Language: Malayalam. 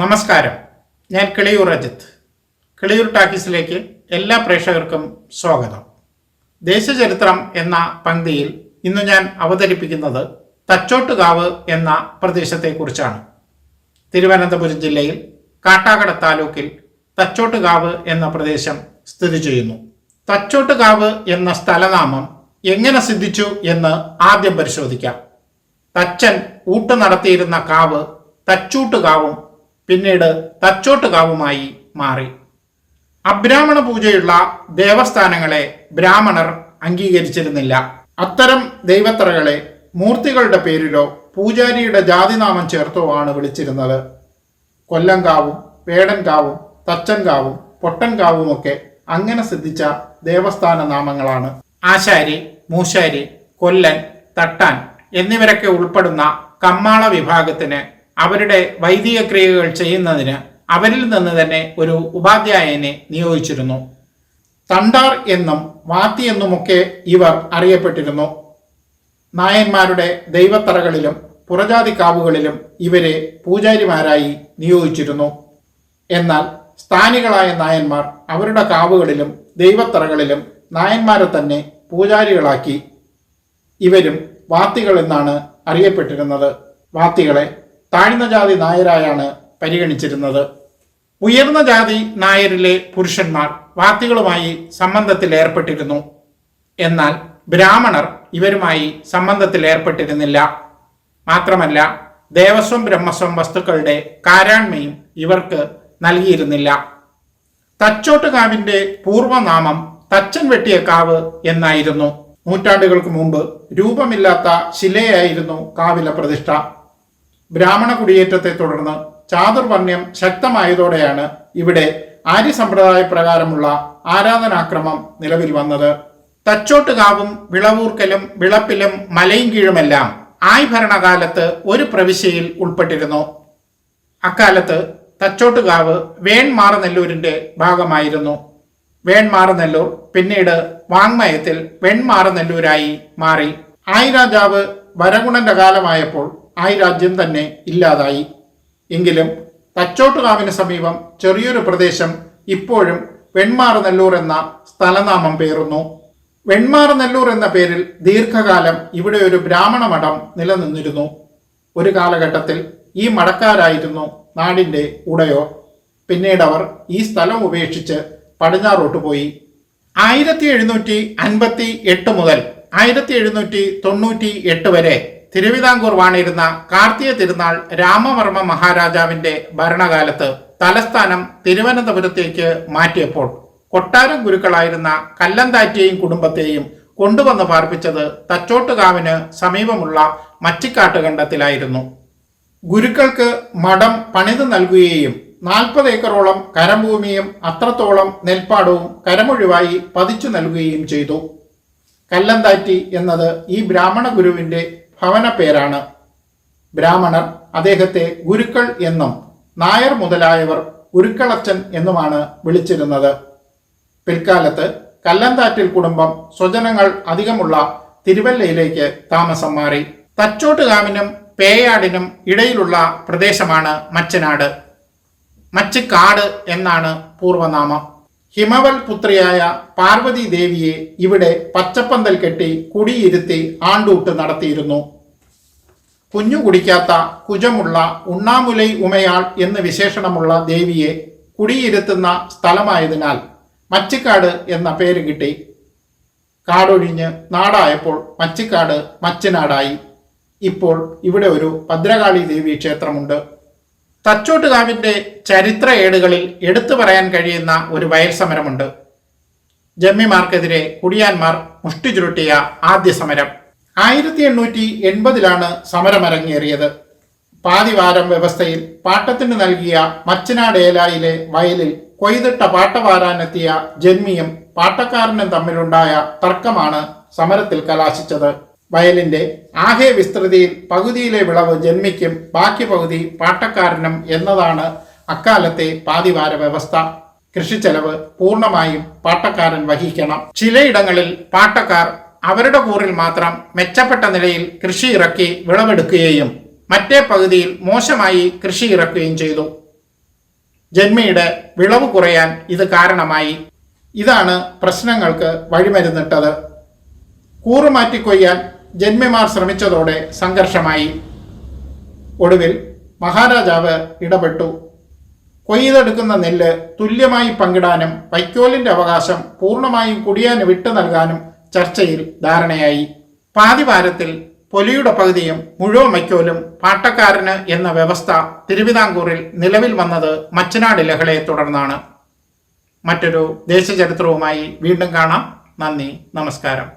നമസ്കാരം, ഞാൻ കിളിയൂർ അജിത്ത്. കിളിയൂർ ടാക്കീസിലേക്ക് എല്ലാ പ്രേക്ഷകർക്കും സ്വാഗതം. ദേശചരിത്രം എന്ന പങ്ക്തിയിൽ ഇന്ന് ഞാൻ അവതരിപ്പിക്കുന്നത് തച്ചോട്ടുകാവ് എന്ന പ്രദേശത്തെക്കുറിച്ചാണ്. തിരുവനന്തപുരം ജില്ലയിൽ കാട്ടാക്കട താലൂക്കിൽ തച്ചോട്ടുകാവ് എന്ന പ്രദേശം സ്ഥിതി ചെയ്യുന്നു. തച്ചോട്ടുകാവ് എന്ന സ്ഥലനാമം എങ്ങനെ സിദ്ധിച്ചു എന്ന് ആദ്യം പരിശോധിക്കാം. തച്ചൻ ഊട്ട് നടത്തിയിരുന്ന കാവ് തച്ചൂട്ടുകാവും പിന്നീട് തച്ചോട്ടുകാവുമായി മാറി. അബ്രാഹ്മണ പൂജയുള്ള ദേവസ്ഥാനങ്ങളെ ബ്രാഹ്മണർ അംഗീകരിച്ചിരുന്നില്ല. അത്തരം ദൈവത്തറകളെ മൂർത്തികളുടെ പേരിലോ പൂജാരിയുടെ ജാതിനാമം ചേർത്തോ ആണ് വിളിച്ചിരുന്നത്. കൊല്ലംകാവും വേടൻകാവും തച്ചൻകാവും പൊട്ടൻകാവുമൊക്കെ അങ്ങനെ സിദ്ധിച്ച ദേവസ്ഥാന നാമങ്ങളാണ്. ആശാരി, മൂശാരി, കൊല്ലൻ, തട്ടാൻ എന്നിവരൊക്കെ ഉൾപ്പെടുന്ന കമ്മാള വിഭാഗത്തിന് അവരുടെ വൈദിക ക്രിയകൾ ചെയ്യുന്നതിന് അവരിൽ നിന്ന് തന്നെ ഒരു ഉപാധ്യായനെ നിയോഗിച്ചിരുന്നു. തണ്ടാർ എന്നും വാത്തി എന്നുമൊക്കെ ഇവർ അറിയപ്പെട്ടിരുന്നു. നായന്മാരുടെ ദൈവത്തറകളിലും പുറജാതി കാവുകളിലും ഇവരെ പൂജാരിമാരായി നിയോഗിച്ചിരുന്നു. എന്നാൽ സ്ഥാനികളായ നായന്മാർ അവരുടെ കാവുകളിലും ദൈവത്തറകളിലും നായന്മാരെ തന്നെ പൂജാരികളാക്കി. ഇവരും വാത്തികൾ എന്നാണ് അറിയപ്പെട്ടിരുന്നത്. വാത്തികളെ താഴ്ന്ന ജാതി നായരായാണ് പരിഗണിച്ചിരുന്നത്. ഉയർന്ന ജാതി നായരിലെ പുരുഷന്മാർ വാത്തികളുമായി സംബന്ധത്തിൽ ഏർപ്പെട്ടിരുന്നു. എന്നാൽ ബ്രാഹ്മണർ ഇവരുമായി സംബന്ധത്തിൽ ഏർപ്പെട്ടിരുന്നില്ല. മാത്രമല്ല, ദേവസ്വം ബ്രഹ്മസ്വം വസ്തുക്കളുടെ കാരാണ്മയും ഇവർക്ക് നൽകിയിരുന്നില്ല. തച്ചോട്ടുകാവിന്റെ പൂർവ്വനാമം തച്ചൻ വെട്ടിയ കാവ് എന്നായിരുന്നു. നൂറ്റാണ്ടുകൾക്ക് മുമ്പ് രൂപമില്ലാത്ത ശിലയായിരുന്നു കാവിലെ പ്രതിഷ്ഠ. ബ്രാഹ്മണ കുടിയേറ്റത്തെ തുടർന്ന് ചാതുർവർണ്ണ്യം ശക്തമായതോടെയാണ് ഇവിടെ ആര്യ സമ്പ്രദായ പ്രകാരമുള്ള ആരാധനാക്രമം നിലവിൽ വന്നത്. തച്ചോട്ടുകാവും വിളവൂർക്കലും വിളപ്പിലും മലയും കീഴുമെല്ലാം ആയ് ഭരണകാലത്ത് ഒരു പ്രവിശ്യയിൽ ഉൾപ്പെട്ടിരുന്നു. അക്കാലത്ത് തച്ചോട്ടുകാവ് വേൺമാറനെല്ലൂരിന്റെ ഭാഗമായിരുന്നു. വേൺമാറനെല്ലൂർ പിന്നീട് വാങ്മയത്തിൽ വെൺമാറനെല്ലൂരായി മാറി. ആയ് രാജാവ് വരഗുണന്റെ കാലമായപ്പോൾ ആയ് രാജ്യം തന്നെ ഇല്ലാതായി. എങ്കിലും തച്ചോട്ടുകാവിന് സമീപം ചെറിയൊരു പ്രദേശം ഇപ്പോഴും വെൺമാറനെല്ലൂർ എന്ന സ്ഥലനാമം പേറുന്നു. വെൺമാറനെല്ലൂർ എന്ന പേരിൽ ദീർഘകാലം ഇവിടെ ഒരു ബ്രാഹ്മണ മഠം നിലനിന്നിരുന്നു. ഒരു കാലഘട്ടത്തിൽ ഈ മഠക്കാരായിരുന്നു നാടിന്റെ ഉടയോർ. പിന്നീട് അവർ ഈ സ്ഥലം ഉപേക്ഷിച്ച് പടിഞ്ഞാറോട്ട് പോയി. 1758 മുതൽ 1798 വരെ തിരുവിതാംകൂർ വാണിരുന്ന കാർത്തിക തിരുനാൾ രാമവർമ്മ മഹാരാജാവിന്റെ ഭരണകാലത്ത് തലസ്ഥാനം തിരുവനന്തപുരത്തേക്ക് മാറ്റിയപ്പോൾ കൊട്ടാരം ഗുരുക്കളായിരുന്ന കല്ലന്താറ്റിയെയും കുടുംബത്തെയും കൊണ്ടുവന്ന് പാർപ്പിച്ചത് തച്ചോട്ടുകാവിന് സമീപമുള്ള മച്ചിക്കാട്ട് കണ്ടത്തിലായിരുന്നു. ഗുരുക്കൾക്ക് മഠം പണിത് നൽകുകയും 40 ഏക്കറോളം കരഭൂമിയും അത്രത്തോളം നെൽപ്പാടവും കരമൊഴിവായി പതിച്ചു നൽകുകയും ചെയ്തു. കല്ലന്താറ്റി എന്നത് ഈ ബ്രാഹ്മണ ഗുരുവിന്റെ ഭവന പേരാണ്. ബ്രാഹ്മണർ അദ്ദേഹത്തെ ഗുരുക്കൾ എന്നും നായർ മുതലായവർ ഗുരുക്കളച്ചൻ എന്നുമാണ് വിളിച്ചിരുന്നത്. പിൽക്കാലത്ത് കല്ലന്താറ്റിൽ കുടുംബം സ്വജനങ്ങൾ അധികമുള്ള തിരുവല്ലയിലേക്ക് താമസം മാറി. തച്ചോട്ടുകാവിനും പേയാടിനും ഇടയിലുള്ള പ്രദേശമാണ് മച്ചനാട്. മച്ചിക്കാട് എന്നാണ് പൂർവ്വനാമം. ഹിമവൽ പുത്രിയായ പാർവതി ദേവിയെ ഇവിടെ പച്ചപ്പന്തൽ കെട്ടി കുടിയിരുത്തി ആണ്ടൂട്ട് നടത്തിയിരുന്നു. കുഞ്ഞു കുടിക്കാത്ത കുജമുള്ള ഉണ്ണാമുലൈ ഉമയാൾ എന്ന് വിശേഷണമുള്ള ദേവിയെ കുടിയിരുത്തുന്ന സ്ഥലമായതിനാൽ മച്ചിക്കാട് എന്ന പേര് കിട്ടി. കാടൊഴിഞ്ഞ് നാടായപ്പോൾ മച്ചിക്കാട് മച്ചിനാടായി. ഇപ്പോൾ ഇവിടെ ഒരു ഭദ്രകാളി ദേവി ക്ഷേത്രമുണ്ട്. തച്ചോട്ടുകാവിന്റെ ചരിത്ര ഏടുകളിൽ എടുത്തു പറയാൻ കഴിയുന്ന ഒരു വയൽ സമരമുണ്ട്. ജമ്മിമാർക്കെതിരെ കുടിയാന്മാർ മുഷ്ടി ചുരുട്ടിയ ആദ്യ സമരം 1880 സമരമരങ്ങേറിയത്. പാതിവാരം വ്യവസ്ഥയിൽ പാട്ടത്തിന് നൽകിയ മച്ചനാട് ഏലായിലെ വയലിൽ കൊയ്തിട്ട പാട്ട വാരാനെത്തിയ ജന്മിയും പാട്ടക്കാരനും തമ്മിലുണ്ടായ തർക്കമാണ് സമരത്തിൽ കലാശിച്ചത്. വയലിന്റെ ആകെ വിസ്തൃതിയിൽ പകുതിയിലെ വിളവ് ജന്മിക്കും ബാക്കി പകുതി പാട്ടക്കാരനും എന്നതാണ് അക്കാലത്തെ പാതിവാര വ്യവസ്ഥ. കൃഷിച്ചെലവ് പൂർണ്ണമായും പാട്ടക്കാരൻ വഹിക്കണം. ചിലയിടങ്ങളിൽ പാട്ടക്കാർ അവരുടെ കൂറിൽ മാത്രം മെച്ചപ്പെട്ട നിലയിൽ കൃഷി ഇറക്കി വിളവെടുക്കുകയും മറ്റേ പകുതിയിൽ മോശമായി കൃഷി ഇറക്കുകയും ചെയ്തു. ജന്മിയുടെ വിളവ് കുറയാൻ ഇത് കാരണമായി. ഇതാണ് പ്രശ്നങ്ങൾക്ക് വഴിമരുന്നിട്ടത്. കൂറുമാറ്റി കൊയ്യാൻ ജന്മിമാർ ശ്രമിച്ചതോടെ സംഘർഷമായി. ഒടുവിൽ മഹാരാജാവ് ഇടപെട്ടു. കൊയ്തെടുക്കുന്ന നെല്ല് തുല്യമായി പങ്കിടാനും വൈക്കോലിന്റെ അവകാശം പൂർണ്ണമായും കുടിയാന് വിട്ടു നൽകാനും ചർച്ചയിൽ ധാരണയായി. പാതിവാരത്തിൽ പൊലിയുടെ പകുതിയും മുഴുവൻ വൈക്കോലും പാട്ടക്കാരന് എന്ന വ്യവസ്ഥ തിരുവിതാംകൂറിൽ നിലവിൽ വന്നത് മച്ചനാട് ലഹളയെ തുടർന്നാണ്. മറ്റൊരു ദേശചരിത്രവുമായി വീണ്ടും കാണാം. നന്ദി, നമസ്കാരം.